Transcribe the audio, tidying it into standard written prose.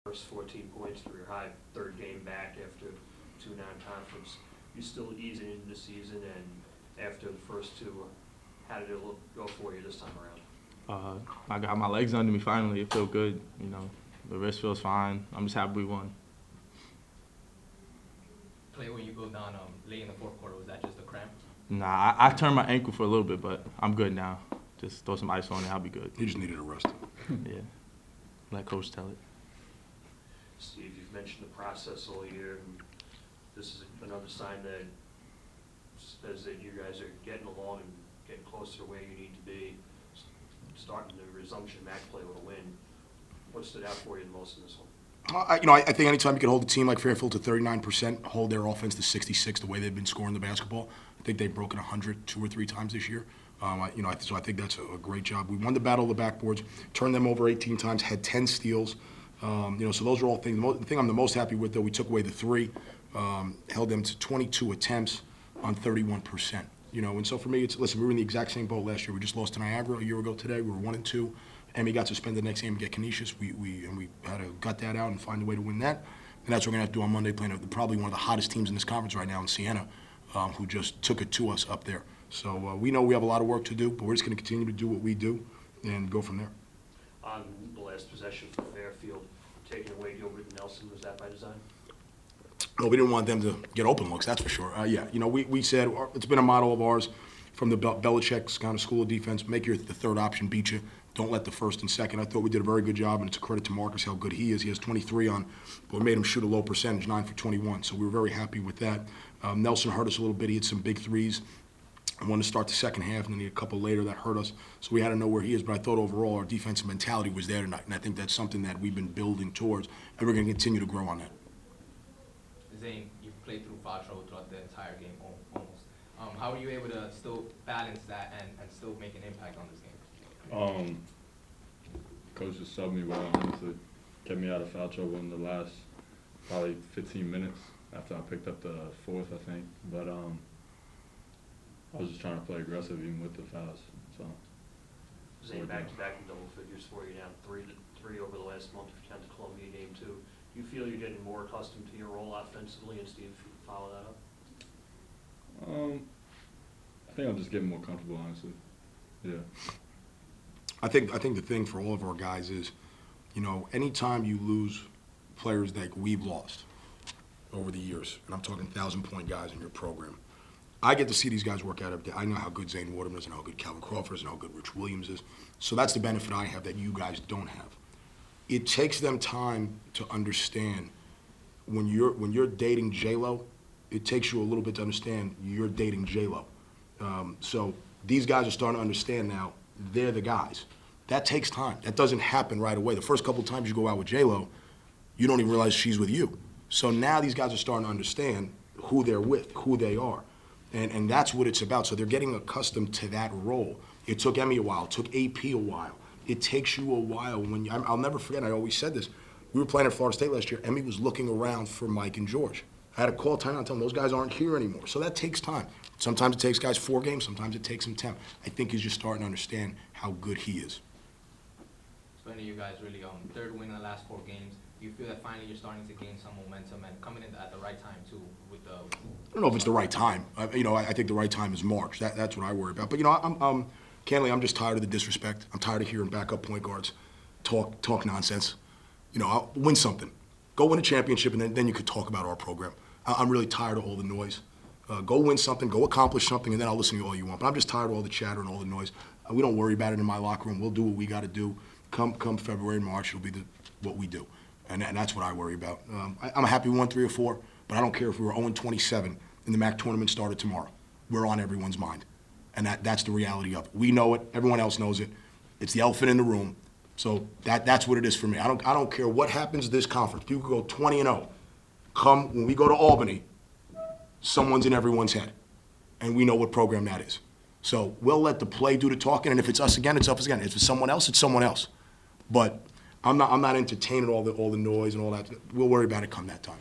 First 14 points for your high third game back after 2 non-conference. You still easing into the season, and after the first two, how did it go for you this time around? I got my legs under me finally. It felt good. The wrist feels fine. I'm just happy we won. Play when you go down late in the fourth quarter, was that just a cramp? Nah, I turned my ankle for a little bit, but I'm good now. Just throw some ice on it, I'll be good. You just needed a rest. Yeah. Let Coach tell it. Steve, you've mentioned the process all year, and this is another sign that says that you guys are getting along and getting closer to where you need to be, starting the resumption match play with a win. What stood out for you the most in this one? I think anytime you can hold a team like Fairfield to 39%, hold their offense to 66, the way they've been scoring the basketball, I think they've broken 100 2 or 3 times this year. So I think that's a great job. We won the battle of the backboards, turned them over 18 times, had 10 steals. So those are all things. The thing I'm the most happy with, though, we took away the 3, held them to 22 attempts on 31%. And so for me, listen, we were in the exact same boat last year. We just lost to Niagara a year ago today. We were 1-2. Emmy got suspended the next game to get Canisius. We had to gut that out and find a way to win that. And that's what we're going to have to do on Monday, playing probably one of the hottest teams in this conference right now in Siena, who just took it to us up there. So we know we have a lot of work to do, but we're just going to continue to do what we do and go from there. On the last possession for Fairfield, taking away Gilbert and Nelson, was that by design? No, we didn't want them to get open looks, that's for sure. We said it's been a model of ours from the Belichick's kind of school of defense, make the third option beat you. Don't let the first and second. I thought we did a very good job, and it's a credit to Marcus how good he is. He has 23 on, but we made him shoot a low percentage, 9 for 21. So we were very happy with that. Nelson hurt us a little bit. He had some big threes. I wanted to start the second half, and then he had a couple later that hurt us. So we had to know where he is. But I thought overall our defensive mentality was there tonight, and I think that's something that we've been building towards, and we're going to continue to grow on that. Zane, you played through foul trouble throughout the entire game, almost. How were you able to still balance that and still make an impact on this game? Coach just subbed me well, honestly. Kept me out of foul trouble in the last probably 15 minutes after I picked up the fourth, I think. But I was just trying to play aggressive even with the fouls. So Zane, back-to-back in double figures for you now, 3 over the last month if you count the Columbia game too. Do you feel you're getting more accustomed to your role offensively, and Steve, follow that up? I think I'm just getting more comfortable, honestly. Yeah. I think the thing for all of our guys is, anytime you lose players like we've lost over the years, and I'm talking 1,000-point guys in your program, I get to see these guys work out every day. I know how good Zane Waterman is and how good Calvin Crawford is and how good Rich Williams is. So that's the benefit I have that you guys don't have. It takes them time to understand when you're dating J-Lo, it takes you a little bit to understand you're dating J-Lo. So these guys are starting to understand now they're the guys. That takes time. That doesn't happen right away. The first couple of times you go out with J-Lo, you don't even realize she's with you. So now these guys are starting to understand who they're with, who they are. And that's what it's about. So they're getting accustomed to that role. It took Emmy a while. It took AP a while. It takes you a while. I'll never forget, I always said this. We were playing at Florida State last year. Emmy was looking around for Mike and George. I had to call timeout and tell them those guys aren't here anymore. So that takes time. Sometimes it takes guys 4 games. Sometimes it takes them 10. I think he's just starting to understand how good he is. So you guys really third win in the last 4 games. Do you feel that finally you're starting to gain some momentum and coming in at the right time too with the? I don't know if it's the right time. I think the right time is March. That's what I worry about. But candidly, I'm just tired of the disrespect. I'm tired of hearing backup point guards talk nonsense. I'll win something. Go win a championship, and then you could talk about our program. I'm really tired of all the noise. Go win something, go accomplish something, and then I'll listen to you all you want. But I'm just tired of all the chatter and all the noise. We don't worry about it in my locker room. We'll do what we got to do. Come February and March, it'll be what we do. And that's what I worry about. I'm happy we won 3 or 4, but I don't care if we were 0-27 and the MAC tournament started tomorrow. We're on everyone's mind. And that's the reality of it. We know it. Everyone else knows it. It's the elephant in the room. So that's what it is for me. I don't care what happens this conference. People could go 20-0. Come when we go to Albany, someone's in everyone's head, and we know what program that is. So we'll let the play do the talking, and if it's us again, it's us again. If it's someone else, it's someone else. But I'm not entertaining all the noise and all that. We'll worry about it come that time.